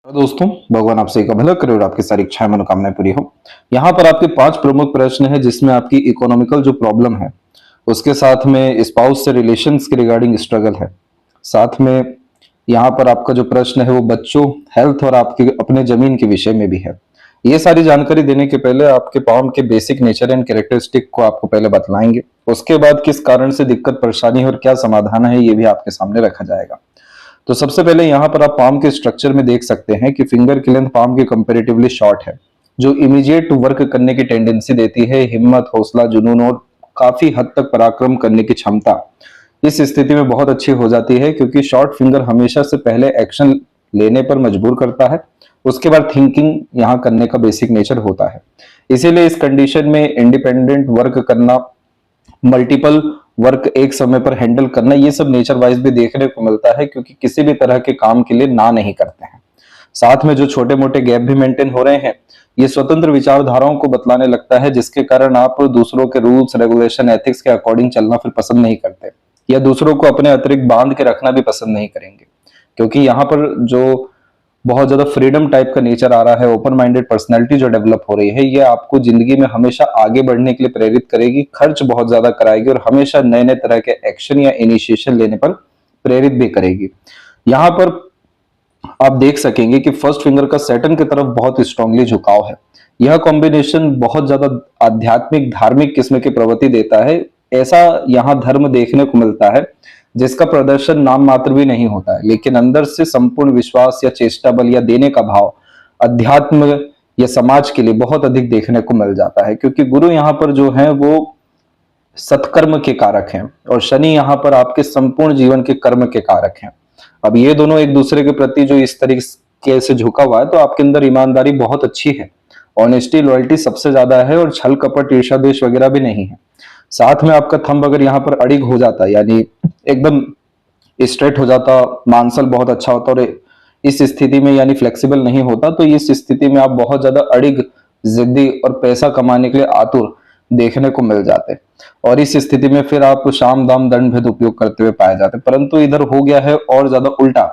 दोस्तों, भगवान आप सभी का भला करे और आपकी सारी इच्छाएं मनोकामनाएं पूरी हो। यहाँ पर आपके 5 प्रमुख प्रश्न है जिसमें आपकी इकोनॉमिकल जो प्रॉब्लम है उसके साथ में स्पाउस से रिलेशंस के रिगार्डिंग स्ट्रगल है। साथ में यहाँ पर आपका जो प्रश्न है वो बच्चों, हेल्थ और आपके अपने जमीन के विषय में भी है। ये सारी जानकारी देने के पहले आपके पाम के बेसिक नेचर एंड कैरेक्टरिस्टिक को आपको पहले बतलाएंगे। उसके बाद किस कारण से दिक्कत परेशानी है और क्या समाधान है ये भी आपके सामने रखा जाएगा। तो सबसे पहले यहाँ पर आप पाम के स्ट्रक्चर में देख सकते हैं कि फिंगर की लेंथ पाम की कंपैरेटिवली शॉर्ट है, जो इमीडिएट वर्क करने की टेंडेंसी देती है। हिम्मत, हौसला, जुनून और काफी हद तक पराक्रम करने की क्षमता इस स्थिति में बहुत अच्छी हो जाती है, क्योंकि शॉर्ट फिंगर हमेशा से पहले एक्शन लेने पर मजबूर करता है, उसके बाद थिंकिंग यहाँ करने का बेसिक नेचर होता है। इसीलिए इस कंडीशन में इंडिपेंडेंट वर्क करना, मल्टीपल वर्क एक समय पर हैंडल करना, ये सब नेचर वाइज भी देखने को मिलता है, क्योंकि किसी भी तरह के काम के लिए ना नहीं करते हैं। साथ में जो छोटे मोटे गैप भी मेंटेन हो रहे हैं, ये स्वतंत्र विचारधाराओं को बतलाने लगता है, जिसके कारण आप दूसरों के रूल्स, रेगुलेशन, एथिक्स के अकॉर्डिंग चलना फिर पसंद नहीं करते, या दूसरों को अपने अतिरिक्त बांध के रखना भी पसंद नहीं करेंगे। क्योंकि यहाँ पर जो बहुत ज्यादा फ्रीडम टाइप का नेचर आ रहा है, ओपन माइंडेड पर्सनैलिटी जो डेवलप हो रही है, ये आपको जिंदगी में हमेशा आगे बढ़ने के लिए प्रेरित करेगी, खर्च बहुत ज्यादा कराएगी और हमेशा नए नए तरह के एक्शन या इनिशिएशन लेने पर प्रेरित भी करेगी। यहाँ पर आप देख सकेंगे कि फर्स्ट फिंगर का सैटर्न की तरफ बहुत स्ट्रांगली झुकाव है। यह कॉम्बिनेशन बहुत ज्यादा आध्यात्मिक, धार्मिक किस्म की प्रवृत्ति देता है। ऐसा यहाँ धर्म देखने को मिलता है जिसका प्रदर्शन नाम मात्र भी नहीं होता है, लेकिन अंदर से संपूर्ण विश्वास या चेष्टा बल या देने का भाव अध्यात्म या समाज के लिए बहुत अधिक देखने को मिल जाता है। क्योंकि गुरु यहाँ पर जो है वो सत्कर्म के कारक हैं और शनि यहाँ पर आपके संपूर्ण जीवन के कर्म के कारक हैं। अब ये दोनों एक दूसरे के प्रति जो इस तरीके से झुका हुआ है, तो आपके अंदर ईमानदारी बहुत अच्छी है, ऑनेस्टी, लॉयल्टी सबसे ज्यादा है और छल कपट, ईर्ष्या, द्वेष वगैरह भी नहीं है। साथ में आपका थंब अगर यहाँ पर अड़िग हो जाता, यानी एकदम स्ट्रेट हो जाता, मांसल बहुत अच्छा होता और इस स्थिति में यानी फ्लेक्सिबल नहीं होता, तो इस स्थिति में आप बहुत ज्यादा अड़िग, जिद्दी और पैसा कमाने के लिए आतुर देखने को मिल जाते। और इस स्थिति में फिर आप शाम दाम दंड भेद उपयोग करते हुए पाए जाते। परंतु इधर हो गया है और ज्यादा उल्टा,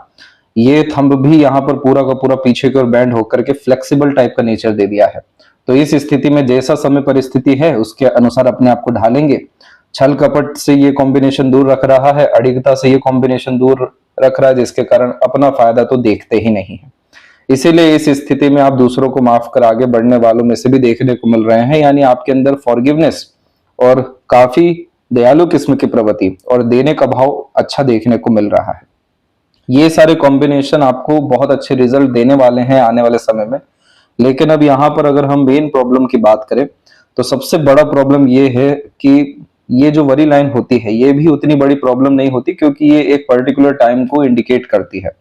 ये थंब भी यहाँ पर पूरा का पूरा पीछे की ओर बैंड होकर के फ्लेक्सिबल टाइप का नेचर दे दिया है। तो इस स्थिति में जैसा समय परिस्थिति है उसके अनुसार अपने आप को ढालेंगे। छल कपट से ये कॉम्बिनेशन दूर रख रहा है, अड़िगता से ये कॉम्बिनेशन दूर रख रहा है, जिसके कारण अपना फायदा तो देखते ही नहीं है। इसीलिए इस स्थिति में आप दूसरों को माफ कर आगे बढ़ने वालों में से भी देखने को मिल रहे हैं, यानी आपके अंदर फॉरगिवनेस और काफी दयालु किस्म की प्रवृत्ति और देने का भाव अच्छा देखने को मिल रहा है। ये सारे कॉम्बिनेशन आपको बहुत अच्छे रिजल्ट देने वाले हैं आने वाले समय में। लेकिन अब यहाँ पर अगर हम मेन प्रॉब्लम की बात करें, तो सबसे बड़ा प्रॉब्लम ये है कि ये जो वरी लाइन होती है ये भी उतनी बड़ी प्रॉब्लम नहीं होती, क्योंकि ये एक पर्टिकुलर टाइम को इंडिकेट करती है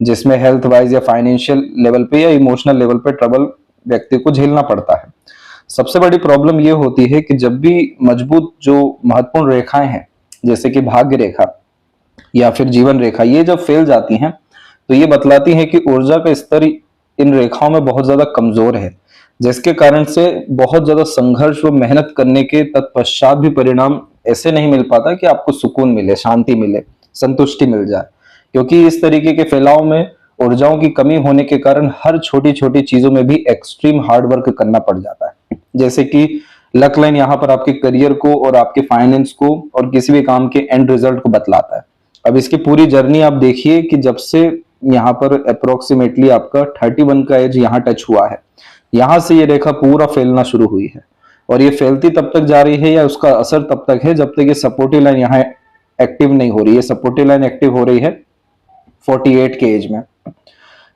जिसमें हेल्थ वाइज या फाइनेंशियल लेवल पे या इमोशनल लेवल पे ट्रबल व्यक्ति को झेलना पड़ता है। सबसे बड़ी प्रॉब्लम ये होती है कि जब भी मजबूत जो महत्वपूर्ण रेखाएं हैं, जैसे कि भाग्य रेखा या फिर जीवन रेखा, ये जब फैल जाती हैं तो ये बतलाती है कि ऊर्जा का स्तर इन रेखाओं में बहुत ज्यादा कमजोर है, जिसके कारण से बहुत ज्यादा संघर्ष व मेहनत करने के तत्पश्चात भी परिणाम ऐसे नहीं मिल पाता कि आपको सुकून मिले, शांति मिले, संतुष्टि मिल जाए। क्योंकि इस तरीके के फैलाव में ऊर्जाओं की कमी होने के कारण हर छोटी छोटी चीजों में भी एक्सट्रीम हार्ड वर्क करना पड़ जाता है। जैसे कि लक लाइन यहाँ पर आपके करियर को और आपके फाइनेंस को और किसी भी काम के एंड रिजल्ट को बतलाता है। अब इसकी पूरी जर्नी आप देखिए कि जब से यहाँ पर अप्रोक्सीमेटली आपका 31 का एज यहाँ टच हुआ है, यहां से ये रेखा पूरा फैलना शुरू हुई है और ये फैलती तब तक जा रही है या उसका असर तब तक है जब तक ये सपोर्टिव लाइन यहाँ एक्टिव नहीं हो रही है। सपोर्टिव लाइन एक्टिव हो रही है 48 के एज में।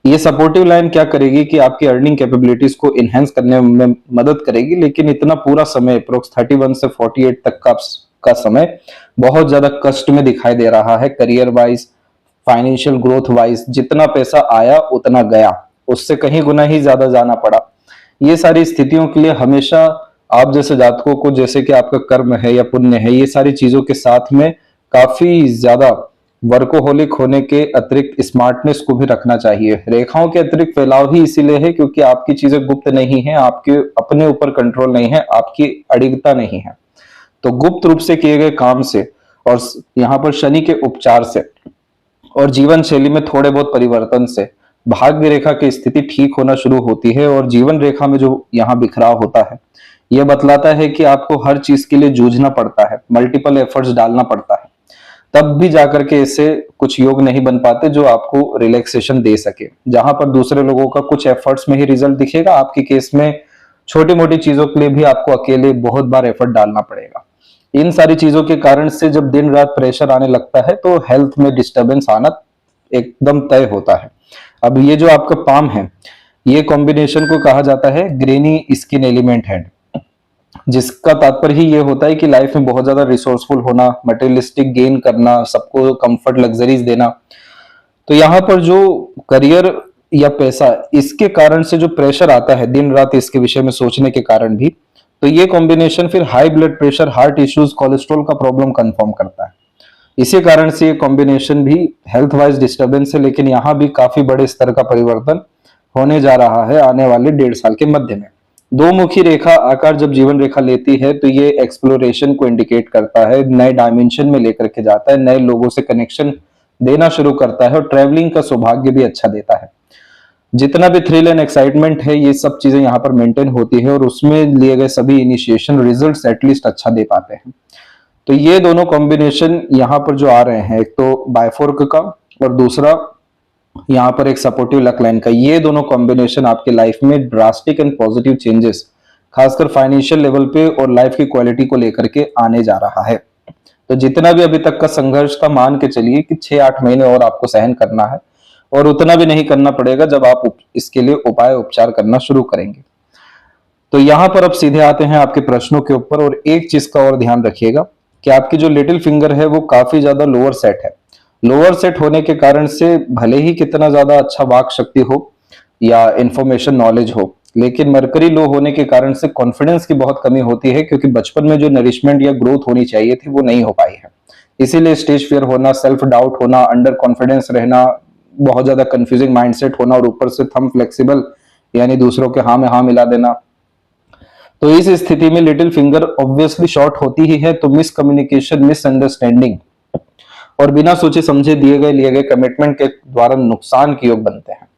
ये सपोर्टिव लाइन क्या करेगी कि आपकी अर्निंग कैपेबिलिटीज को इनहेंस करने में मदद करेगी, लेकिन इतना पूरा समय अप्रोक्स 31 से 48 तक का समय बहुत ज्यादा कष्ट में दिखाई दे रहा है। Career wise, financial growth wise जितना पैसा आया उतना गया, उससे कहीं गुना ही ज्यादा जाना पड़ा। ये सारी स्थितियों के लिए हमेशा आप जैसे जातकों को, जैसे कि आपका कर्म है या पुण्य है, ये सारी चीजों के साथ में काफी ज्यादा वर्कोहोलिक होने के अतिरिक्त स्मार्टनेस को भी रखना चाहिए। रेखाओं के अतिरिक्त फैलाव ही इसीलिए है क्योंकि आपकी चीजें गुप्त नहीं है, आपके अपने ऊपर कंट्रोल नहीं है, आपकी अडिगता नहीं है। तो गुप्त रूप से किए गए काम से और यहाँ पर शनि के उपचार से और जीवन शैली में थोड़े बहुत परिवर्तन से भाग्य रेखा की स्थिति ठीक होना शुरू होती है और जीवन रेखा में जो यहाँ बिखराव होता है यह बतलाता है कि आपको हर चीज के लिए जूझना पड़ता है, मल्टीपल एफर्ट्स डालना पड़ता है, तब भी जाकर के इससे कुछ योग नहीं बन पाते जो आपको रिलैक्सेशन दे सके। जहां पर दूसरे लोगों का कुछ एफर्ट्स में ही रिजल्ट दिखेगा, आपके केस में छोटी मोटी चीजों के लिए भी आपको अकेले बहुत बार एफर्ट डालना पड़ेगा। इन सारी चीजों के कारण से जब दिन रात प्रेशर आने लगता है तो हेल्थ में डिस्टरबेंस आना एकदम तय होता है। अब ये जो आपका पाम है, ये कॉम्बिनेशन को कहा जाता है ग्रेनी स्किन एलिमेंट हैंड, जिसका तात्पर्य ही ये होता है कि लाइफ में बहुत ज्यादा रिसोर्सफुल होना, मटेरियलिस्टिक गेन करना, सबको कंफर्ट लग्जरीज देना। तो यहाँ पर जो करियर या पैसा, इसके कारण से जो प्रेशर आता है दिन रात इसके विषय में सोचने के कारण भी, तो ये कॉम्बिनेशन फिर high blood pressure, heart issues, cholesterol का प्रॉब्लम कंफर्म करता है। इसी कारण से ये कॉम्बिनेशन भी हेल्थ वाइज डिस्टर्बेंस है, लेकिन यहाँ भी काफी बड़े स्तर का परिवर्तन होने जा रहा है आने वाले 1.5 साल के मध्य में। दो मुखी रेखा आकार जब जीवन रेखा लेती है तो ये एक्सप्लोरेशन को इंडिकेट करता है, नए डायमेंशन में लेकर के जाता है, नए लोगों से कनेक्शन देना शुरू करता है और ट्रैवलिंग का सौभाग्य भी अच्छा देता है। जितना भी थ्रिल एंड एक्साइटमेंट है ये सब चीजें यहाँ पर मेंटेन होती है और उसमें लिए गए सभी इनिशिएशन रिजल्ट्स एटलीस्ट अच्छा दे पाते हैं। तो ये दोनों कॉम्बिनेशन यहाँ पर जो आ रहे हैं, एक तो बायफोर्क का और दूसरा यहाँ पर एक सपोर्टिव लक लाइन का, ये दोनों कॉम्बिनेशन आपके लाइफ में ड्रास्टिक एंड पॉजिटिव चेंजेस खासकर फाइनेंशियल लेवल पे और लाइफ की क्वालिटी को लेकर के आने जा रहा है। तो जितना भी अभी तक का संघर्ष था, मान के चलिए कि 6-8 महीने और आपको सहन करना है और उतना भी नहीं करना पड़ेगा जब आप इसके लिए उपाय उपचार करना शुरू करेंगे। तो यहाँ पर अब सीधे आते हैं आपके प्रश्नों के ऊपर, और एक चीज का और ध्यान रखिएगा कि आपकी जो लिटिल फिंगर है वो काफी ज्यादा लोअर सेट है। लोअर सेट होने के कारण से भले ही कितना ज्यादा अच्छा वाक शक्ति हो या इंफॉर्मेशन नॉलेज हो, लेकिन मरकरी लो होने के कारण से कॉन्फिडेंस की बहुत कमी होती है, क्योंकि बचपन में जो नरिशमेंट या ग्रोथ होनी चाहिए थी वो नहीं हो पाई है। इसीलिए स्टेज फियर होना, सेल्फ डाउट होना, अंडर कॉन्फिडेंस रहना, बहुत ज्यादा कंफ्यूजिंग माइंडसेट होना और ऊपर से थंब फ्लेक्सिबल यानी दूसरों के हाँ में हाँ मिला देना। तो इस स्थिति में लिटिल फिंगर ऑब्वियसली शॉर्ट होती ही है, तो मिसकम्युनिकेशन, मिसअंडरस्टैंडिंग और बिना सोचे समझे लिए गए कमिटमेंट के द्वारा नुकसान के योग बनते हैं।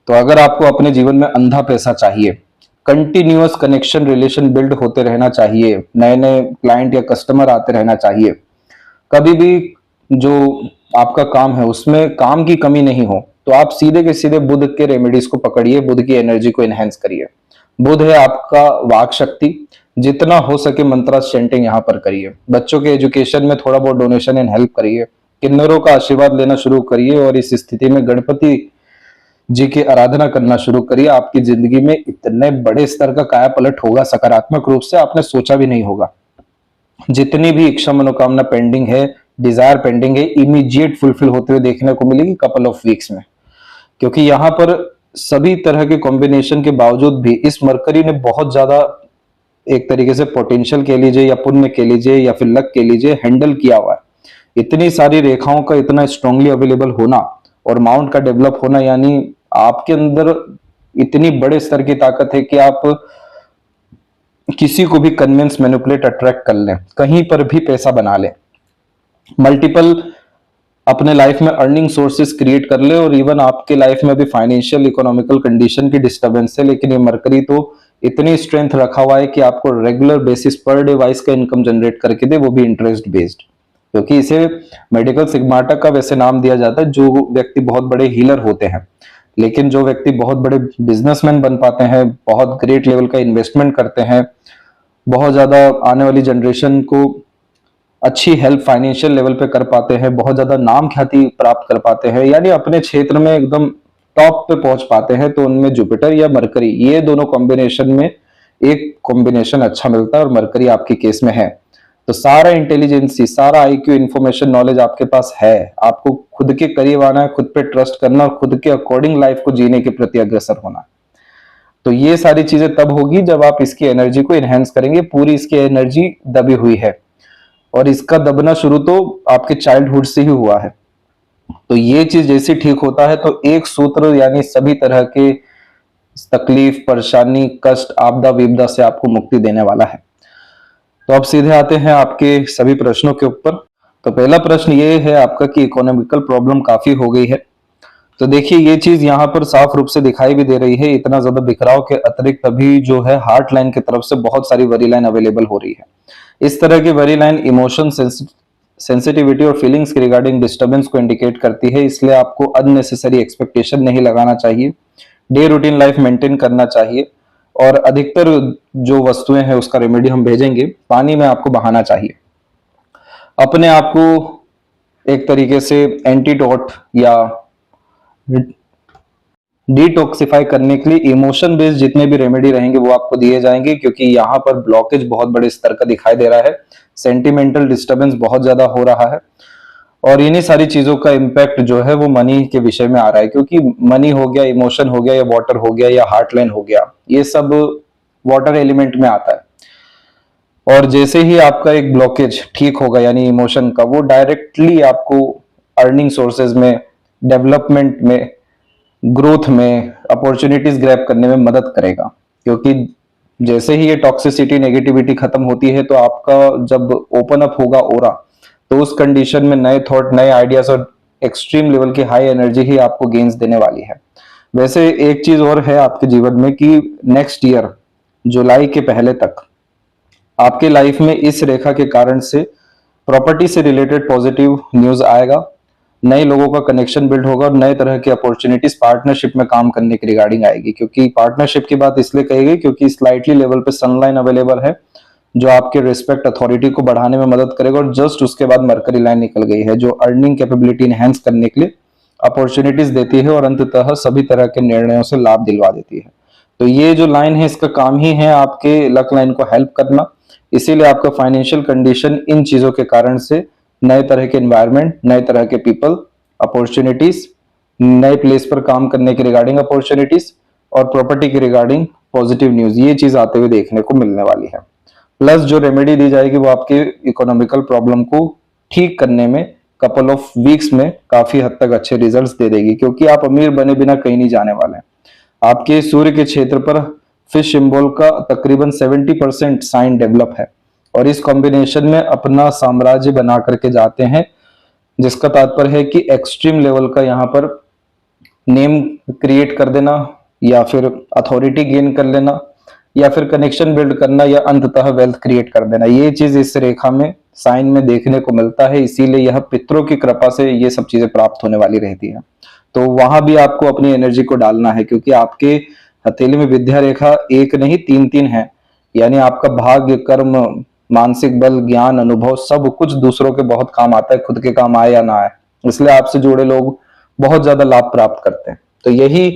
तो अगर आपको अपने जीवन में अंधा पैसा चाहिए, कंटिन्यूअस कनेक्शन रिलेशन बिल्ड होते रहना चाहिए, नए नए क्लाइंट या कस्टमर आते रहना चाहिए, कभी भी जो आपका काम है उसमें काम की कमी नहीं हो, तो आप सीधे के सीधे बुध के रेमेडीज को पकड़िए, बुध की एनर्जी को एनहेंस करिए। बुध है आपका वाक शक्ति, जितना हो सके मंत्रा चैंटिंग यहाँ पर करिए, बच्चों के एजुकेशन में थोड़ा बहुत डोनेशन एंड हेल्प करिए, किन्नरों का आशीर्वाद लेना शुरू करिए और इस स्थिति में गणपति जी की आराधना करना शुरू करिए। आपकी जिंदगी में इतने बड़े स्तर का काया पलट होगा सकारात्मक रूप से, आपने सोचा भी नहीं होगा। जितनी भी इच्छा मनोकामना पेंडिंग है, डिजायर पेंडिंग है, इमीडिएट फुलफिल होते हुए देखने को मिलेगी कपल ऑफ वीक्स में। क्योंकि यहाँ पर सभी तरह के कॉम्बिनेशन के बावजूद भी इस मरकरी ने बहुत ज्यादा एक तरीके से पोटेंशियल कह लीजिए या पुण्य कह लीजिए या फिर लक कह लीजिए, हैंडल किया हुआ है। इतनी सारी रेखाओं का इतना स्ट्रांगली अवेलेबल होना और माउंट का डेवलप होना, यानी आपके अंदर इतनी बड़े स्तर की ताकत है कि आप किसी को भी कन्विंस, मैनिपुलेट, अट्रैक्ट कर लें, कहीं पर भी पैसा बना लें, मल्टीपल अपने लाइफ में अर्निंग सोर्सेस क्रिएट कर ले। और इवन आपके लाइफ में भी फाइनेंशियल इकोनॉमिकल कंडीशन की डिस्टर्बेंस है, लेकिन ये मरकरी तो इतनी स्ट्रेंथ रखा हुआ है कि आपको regular basis per day wise का इनकम जनरेट करके दे, वो भी इंटरेस्ट बेस्ड। क्योंकि इसे मेडिकल सिग्माटा का वैसे नाम दिया जाता है। जो व्यक्ति बहुत बड़े हीलर होते हैं, लेकिन जो व्यक्ति बहुत बड़े बिजनेसमैन बन पाते हैं, बहुत ग्रेट लेवल का इन्वेस्टमेंट करते हैं, बहुत ज्यादा आने वाली जनरेशन को अच्छी हेल्प फाइनेंशियल लेवल पे कर पाते हैं, बहुत ज्यादा नाम ख्याति प्राप्त कर पाते हैं, यानी अपने क्षेत्र में एकदम टॉप पे पहुंच पाते हैं, तो उनमें जुपिटर या मरकरी, ये दोनों कॉम्बिनेशन में एक कॉम्बिनेशन अच्छा मिलता है और मरकरी आपके केस में है। तो सारा इंटेलिजेंसी, सारा आईक्यू, इंफॉर्मेशन, नॉलेज आपके पास है। आपको खुद के करीब आना है, खुद पे ट्रस्ट करना और खुद के अकॉर्डिंग लाइफ को जीने के प्रति अग्रसर होना। तो ये सारी चीजें तब होगी जब आप इसकी एनर्जी को एनहेंस करेंगे। पूरी इसकी एनर्जी दबी हुई है और इसका दबना शुरू तो आपके चाइल्डहुड से ही हुआ है। तो ये चीज जैसे ठीक होता है तो एक सूत्र यानी सभी तरह के तकलीफ, परेशानी, कष्ट, आपदा विपदा से आपको मुक्ति देने वाला है। तो अब सीधे आते हैं आपके सभी प्रश्नों के ऊपर। तो पहला प्रश्न ये है आपका कि इकोनॉमिकल प्रॉब्लम काफी हो गई है, तो देखिए ये चीज यहाँ पर साफ रूप से दिखाई भी दे रही है। इतना ज्यादा बिखराव के अतिरिक्त अभी जो है हार्ट लाइन की तरफ से बहुत सारी वरी लाइन अवेलेबल हो रही है। इस तरह की वरी लाइन इमोशन, सेंसिटिविटी और फीलिंग्स के रिगार्डिंग डिस्टर्बेंस को इंडिकेट करती है, इसलिए आपको अननेसेसरी एक्सपेक्टेशन नहीं लगाना चाहिए। डे रूटीन लाइफ मेंटेन करना चाहिए और अधिकतर जो वस्तुएं हैं उसका रेमेडी हम भेजेंगे, पानी में आपको बहाना चाहिए। अपने आप को एक तरीके से एंटीडोट या डिटॉक्सिफाई करने के लिए इमोशन बेस्ड जितने भी रेमेडी रहेंगे वो आपको दिए जाएंगे, क्योंकि यहाँ पर ब्लॉकेज बहुत बड़े स्तर का दिखाई दे रहा है। सेंटिमेंटल डिस्टरबेंस बहुत ज्यादा हो रहा है और इन्हीं सारी चीजों का इम्पैक्ट जो है वो मनी के विषय में आ रहा है, क्योंकि मनी हो गया, इमोशन हो गया, या वाटर हो गया, या हार्ट लाइन हो गया, ये सब वाटर एलिमेंट में आता है। और जैसे ही आपका एक ब्लॉकेज ठीक होगा यानी इमोशन का, वो डायरेक्टली आपको अर्निंग सोर्सेज में, डेवलपमेंट में, ग्रोथ में, अपॉर्चुनिटीज ग्रैब करने में मदद करेगा। क्योंकि जैसे ही ये टॉक्सिसिटी, नेगेटिविटी खत्म होती है तो आपका जब ओपन अप होगा ओरा, तो उस कंडीशन में नए थॉट, नए आइडियाज और एक्सट्रीम लेवल की हाई एनर्जी ही आपको गेन्स देने वाली है। वैसे एक चीज और है आपके जीवन में कि नेक्स्ट ईयर जुलाई के पहले तक आपके लाइफ में इस रेखा के कारण से प्रॉपर्टी से रिलेटेड पॉजिटिव न्यूज आएगा, नए लोगों का कनेक्शन बिल्ड होगा और नए तरह की अपॉर्चुनिटीज पार्टनरशिप में काम करने की रिगार्डिंग आएगी। क्योंकि पार्टनरशिप की बात इसलिए कही गई क्योंकि स्लाइटली लेवल पे सनलाइन अवेलेबल है जो आपके रिस्पेक्ट, अथॉरिटी को बढ़ाने में मदद करेगा, और जस्ट उसके बाद मरकरी लाइन निकल गई है जो अर्निंग कैपेबिलिटी इनहेंस करने के लिए अपॉर्चुनिटीज देती है और अंततः सभी तरह के निर्णयों से लाभ दिलवा देती है। तो ये जो लाइन है इसका काम ही है आपके लक लाइन को हेल्प करना, इसीलिए आपका फाइनेंशियल कंडीशन इन चीजों के कारण से, नए तरह के एनवायरनमेंट, नए तरह के पीपल, अपॉर्चुनिटीज, नए प्लेस पर काम करने के रिगार्डिंग अपॉर्चुनिटीज और प्रॉपर्टी के रिगार्डिंग पॉजिटिव न्यूज, ये चीज आते हुए देखने को मिलने वाली है। प्लस जो रेमेडी दी जाएगी वो आपके इकोनॉमिकल प्रॉब्लम को ठीक करने में कपल ऑफ वीक्स में काफी हद तक अच्छे रिजल्ट्स दे देगी, क्योंकि आप अमीर बने बिना कहीं नहीं जाने वाले हैं। आपके सूर्य के क्षेत्र पर फिश सिंबल का तकरीबन 70% साइन डेवलप है और इस कॉम्बिनेशन में अपना साम्राज्य बना करके जाते हैं, जिसका तात्पर्य है कि एक्सट्रीम लेवल का यहाँ पर नेम क्रिएट कर देना, या फिर अथॉरिटी गेन कर लेना, या फिर कनेक्शन बिल्ड करना, या अंततः वेल्थ क्रिएट कर देना। ये चीज इस रेखा में, साइन में देखने को मिलता है, इसीलिए यह पितरों की कृपा से ये सब चीजें प्राप्त होने वाली रहती है। तो वहां भी आपको अपनी एनर्जी को डालना है, क्योंकि आपके हथेली में विद्या रेखा एक नहीं 3-3 है, यानी आपका भाग्य, कर्म, मानसिक बल, ज्ञान, अनुभव सब कुछ दूसरों के बहुत काम आता है, खुद के काम आए या ना आए, इसलिए आपसे जुड़े लोग बहुत ज्यादा लाभ प्राप्त करते हैं। तो यही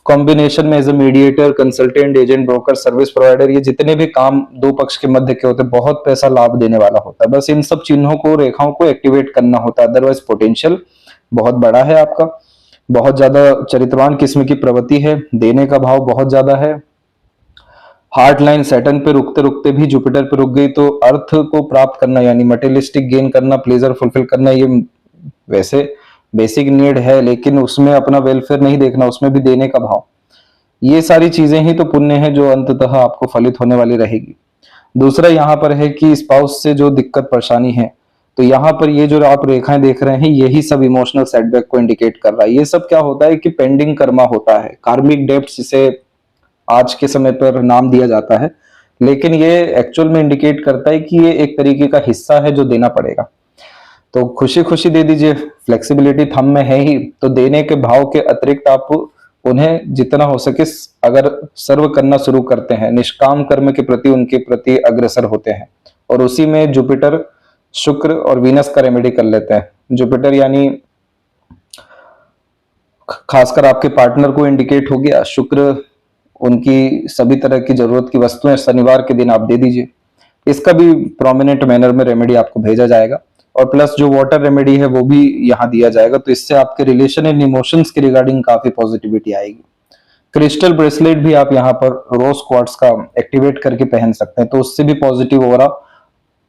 कॉम्बिनेशन में as a mediator, consultant, agent, broker, service provider, ये जितने भी काम दो पक्ष के मध्य के होते हैं, बहुत पैसा लाभ देने वाला होता है। बस इन सब चिन्हों को, रेखाओं को एक्टिवेट करना होता है, अदरवाइज पोटेंशियल बहुत बड़ा है आपका, बहुत ज्यादा चरित्रवान किस्म की प्रवृत्ति है, देने का भाव बहुत ज्यादा है। हार्ट लाइन सैटर्न पे रुकते रुकते भी जुपिटर पे रुक गई, तो अर्थ को प्राप्त करना यानी मटेरियलिस्टिक गेन करना, प्लेजर फुलफिल करना, ये वैसे बेसिक नीड है, लेकिन उसमें अपना वेलफेयर नहीं देखना, उसमें भी देने का भाव, ये सारी चीजें ही तो पुण्य है जो अंततः आपको फलित होने वाली रहेगी। दूसरा यहाँ पर है कि स्पाउस से जो दिक्कत परेशानी है, तो यहाँ पर ये जो आप रेखाएं देख रहे हैं यही सब इमोशनल सेटबैक को इंडिकेट कर रहा है। ये सब क्या होता है कि पेंडिंग कर्मा होता है, कार्मिक डेब्ट जिसे आज के समय पर नाम दिया जाता है, लेकिन ये एक्चुअल में इंडिकेट करता है कि ये एक तरीके का हिस्सा है जो देना पड़ेगा। तो खुशी खुशी दे दीजिए, फ्लेक्सिबिलिटी थंब में है ही, तो देने के भाव के अतिरिक्त आप उन्हें जितना हो सके अगर सर्व करना शुरू करते हैं, निष्काम कर्म के प्रति उनके प्रति अग्रसर होते हैं, और उसी में जुपिटर, शुक्र और वीनस का रेमेडी कर लेते हैं। जुपिटर यानी खासकर आपके पार्टनर को इंडिकेट हो गया, शुक्र उनकी सभी तरह की जरूरत की वस्तुएं शनिवार के दिन आप दे दीजिए, इसका भी प्रोमिनेंट मैनर में रेमेडी आपको भेजा जाएगा। और प्लस जो वाटर रेमेडी है वो भी यहाँ दिया जाएगा, तो इससे आपके रिलेशन एंड इमोशंस के रिगार्डिंग काफी पॉजिटिविटी आएगी। क्रिस्टल ब्रेसलेट भी आप यहाँ पर रोज क्वार्ट्ज का एक्टिवेट करके पहन सकते हैं, तो उससे भी पॉजिटिव हो रहा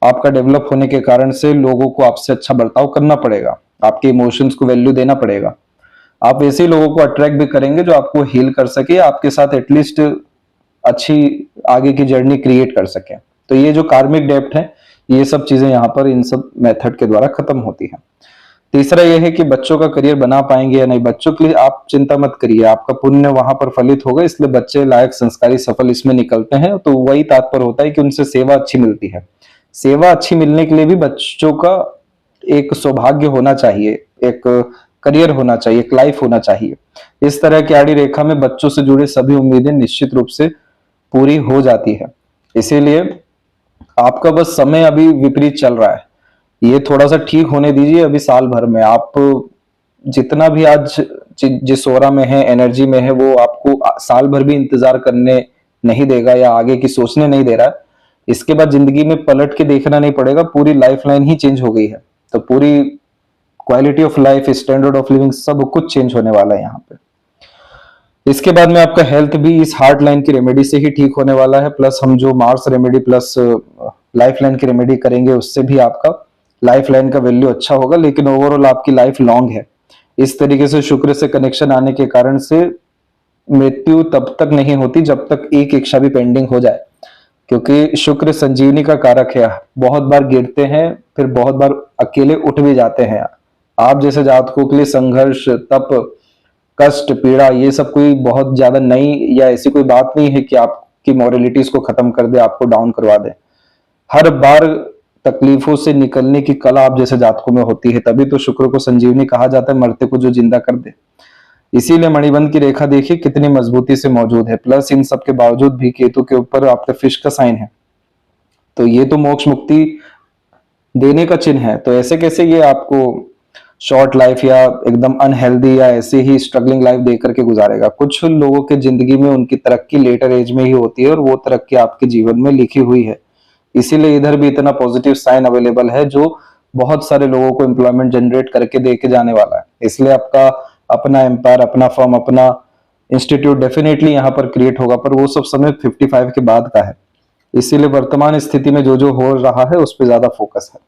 आपका डेवलप होने के कारण से लोगों को आपसे अच्छा बर्ताव करना पड़ेगा, आपके इमोशंस को वैल्यू देना पड़ेगा। आप ऐसे लोगों को अट्रैक्ट भी करेंगे जो आपको हील कर सके, आपके साथ एटलीस्ट अच्छी आगे की जर्नी क्रिएट कर सके। तो ये जो कार्मिक डेप्थ है, ये सब चीजें यहाँ पर इन सब मेथड के द्वारा खत्म होती है। तीसरा यह है कि बच्चों का करियर बना पाएंगे या नहीं। बच्चों के लिए आप चिंता मत करिए, आपका पुण्य वहां पर फलित होगा, इसलिए बच्चे लायक, संस्कारी, सफल इसमें निकलते हैं। तो वही तात्पर्य होता है कि उनसे सेवा अच्छी मिलती है। सेवा अच्छी मिलने के लिए भी बच्चों का एक सौभाग्य होना चाहिए, एक करियर होना चाहिए, एक लाइफ होना चाहिए। इस तरह की आड़ी रेखा में बच्चों से जुड़े सभी उम्मीदें निश्चित रूप से पूरी हो जाती है। इसीलिए आपका बस समय अभी विपरीत चल रहा है, ये थोड़ा सा ठीक होने दीजिए। अभी साल भर में आप जितना भी आज जिस ओरा में है, एनर्जी में है, वो आपको साल भर भी इंतजार करने नहीं देगा या आगे की सोचने नहीं दे रहा है। इसके बाद जिंदगी में पलट के देखना नहीं पड़ेगा, पूरी लाइफ लाइन ही चेंज हो गई है। तो पूरी quality of life, standard of living, सब कुछ चेंज होने वाला है यहाँ पे। इसके बाद में आपका हेल्थ भी इस हार्ट लाइन की रेमेडी से ही ठीक होने वाला है, प्लस हम जो Mars remedy plus life line की रेमेडी करेंगे उससे भी आपका लाइफ लाइन का वैल्यू अच्छा होगा। लेकिन ओवरऑल आपकी लाइफ लॉन्ग है। इस तरीके से शुक्र से कनेक्शन आने के कारण से मृत्यु तब तक नहीं होती जब तक एक इच्छा भी पेंडिंग हो जाए, क्योंकि शुक्र संजीवनी का कारक है। बहुत बार गिरते हैं, फिर बहुत बार अकेले उठ भी जाते हैं। आप जैसे जातकों के लिए संघर्ष, तप, कष्ट, पीड़ा, ये सब कोई बहुत ज्यादा नई या ऐसी कोई बात नहीं है कि आपकी मॉरलिटीज को खत्म कर दे, आपको डाउन करवा दे। हर बार तकलीफों से निकलने की कला आप जैसे जातकों में होती है, तभी तो शुक्र को संजीवनी कहा जाता है, मरते को जो जिंदा कर दे। इसीलिए मणिबंध की रेखा देखिए कितनी मजबूती से मौजूद है। प्लस इन सब के बावजूद भी केतु के ऊपर आपका फिश का साइन है, तो ये तो मोक्ष मुक्ति देने का चिन्ह है। तो ऐसे कैसे ये आपको शॉर्ट लाइफ या एकदम अनहेल्दी या ऐसे ही स्ट्रगलिंग लाइफ दे करके गुजारेगा। कुछ लोगों के जिंदगी में उनकी तरक्की लेटर एज में ही होती है, और वो तरक्की आपके जीवन में लिखी हुई है। इसीलिए इधर भी इतना पॉजिटिव साइन अवेलेबल है जो बहुत सारे लोगों को एम्प्लॉयमेंट जनरेट करके दे के जाने वाला है। इसलिए आपका अपना एम्पायर, अपना फर्म, अपना इंस्टीट्यूट डेफिनेटली यहाँ पर क्रिएट होगा, पर वो सब समय 55 के बाद का है। इसीलिए वर्तमान स्थिति में जो जो हो रहा है उस पर ज्यादा फोकस है।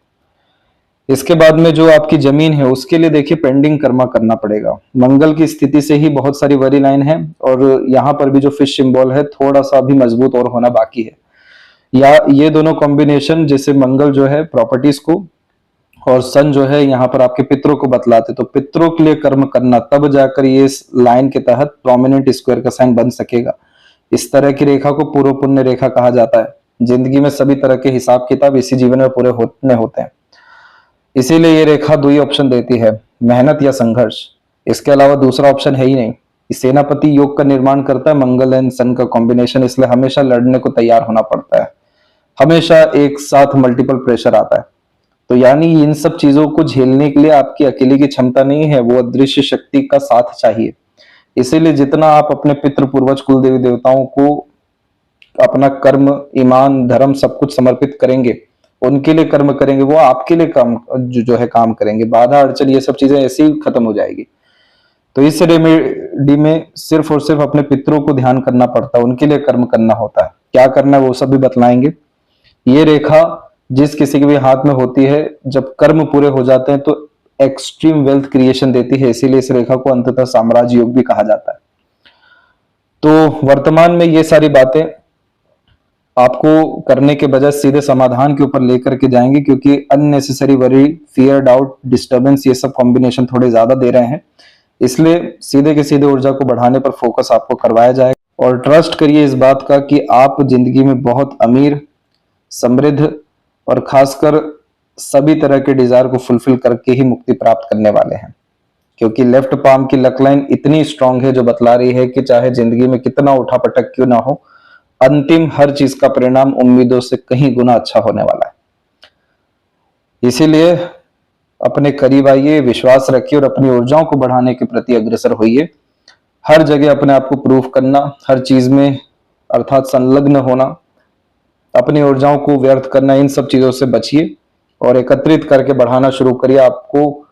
इसके बाद में जो आपकी जमीन है उसके लिए देखिए पेंडिंग कर्मा करना पड़ेगा। मंगल की स्थिति से ही बहुत सारी वरी लाइन है, और यहाँ पर भी जो फिश सिंबल है थोड़ा सा भी मजबूत और होना बाकी है। या ये दोनों कॉम्बिनेशन, जैसे मंगल जो है प्रॉपर्टीज को और सन जो है यहाँ पर आपके पितरों को बतलाते, तो पितरों के लिए कर्म करना, तब जाकर ये इस लाइन के तहत प्रोमिनेंट स्क्वायर का साइन बन सकेगा। इस तरह की रेखा को पूर्व पुण्य रेखा कहा जाता है। जिंदगी में सभी तरह के हिसाब किताब इसी जीवन में पूरे होते हैं। इसीलिए ये रेखा दो ही ऑप्शन देती है, मेहनत या संघर्ष। इसके अलावा दूसरा ऑप्शन है ही नहीं। सेनापति योग का निर्माण करता है मंगल एंड सन का कॉम्बिनेशन, इसलिए हमेशा लड़ने को तैयार होना पड़ता है, हमेशा एक साथ मल्टीपल प्रेशर आता है। तो यानी इन सब चीजों को झेलने के लिए आपकी अकेले की क्षमता नहीं है, वो अदृश्य शक्ति का साथ चाहिए। इसीलिए जितना आप अपने पितृ, पूर्वज, कुल देवी देवताओं को अपना कर्म, ईमान, धर्म सब कुछ समर्पित करेंगे, उनके लिए कर्म करेंगे, वो आपके लिए काम जो है काम करेंगे। बाधा अड़चन ये सब चीजें ऐसे ही खत्म हो जाएगी। तो इस रेमेडी में सिर्फ और सिर्फ अपने पितरों को ध्यान करना पड़ता है, उनके लिए कर्म करना होता है। क्या करना है वो सब भी बतलाएंगे। ये रेखा जिस किसी के भी हाथ में होती है, जब कर्म पूरे हो जाते हैं तो एक्सट्रीम वेल्थ क्रिएशन देती है। इसीलिए इस रेखा को अंततः साम्राज्य योग भी कहा जाता है। तो वर्तमान में ये सारी बातें आपको करने के बजाय सीधे समाधान के ऊपर लेकर के जाएंगे, क्योंकि unnecessary worry, fear, doubt, disturbance, ये सब कॉम्बिनेशन थोड़े ज्यादा दे रहे हैं। इसलिए सीधे के सीधे ऊर्जा को बढ़ाने पर फोकस आपको करवाया जाएगा। और ट्रस्ट करिए इस बात का कि आप जिंदगी में बहुत अमीर, समृद्ध और खासकर सभी तरह के डिजायर को फुलफिल करके ही मुक्ति प्राप्त करने वाले हैं। क्योंकि लेफ्ट पाम की लक लाइन इतनी स्ट्रांग है जो बतला रही है कि चाहे जिंदगी में कितना उठापटक क्यों ना हो, अंतिम हर चीज का परिणाम उम्मीदों से कहीं गुना अच्छा होने वाला है। इसीलिए अपने करीब आइए, विश्वास रखिए और अपनी ऊर्जाओं को बढ़ाने के प्रति अग्रसर होइए। हर जगह अपने आप को प्रूव करना, हर चीज में अर्थात संलग्न होना, अपनी ऊर्जाओं को व्यर्थ करना, इन सब चीजों से बचिए और एकत्रित करके बढ़ाना शुरू करिए। आपको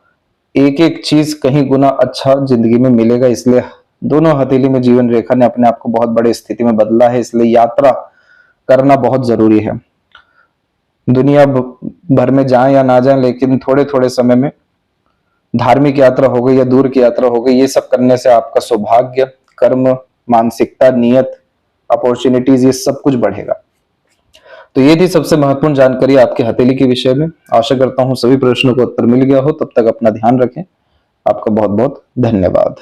एक एक चीज कहीं गुना अच्छा जिंदगी में मिलेगा। इसलिए दोनों हथेली में जीवन रेखा ने अपने आप को बहुत बड़ी स्थिति में बदला है। इसलिए यात्रा करना बहुत जरूरी है। दुनिया भर में जाएं या ना जाएं, लेकिन थोड़े थोड़े समय में धार्मिक यात्रा हो गई या दूर की यात्रा हो गई, ये सब करने से आपका सौभाग्य, कर्म, मानसिकता, नियत, अपॉर्चुनिटीज, ये सब कुछ बढ़ेगा। तो ये थी सबसे महत्वपूर्ण जानकारी आपके हथेली के विषय में। आशा करता हूँ सभी प्रश्नों का उत्तर मिल गया हो। तब तक अपना ध्यान रखें। आपका बहुत बहुत धन्यवाद।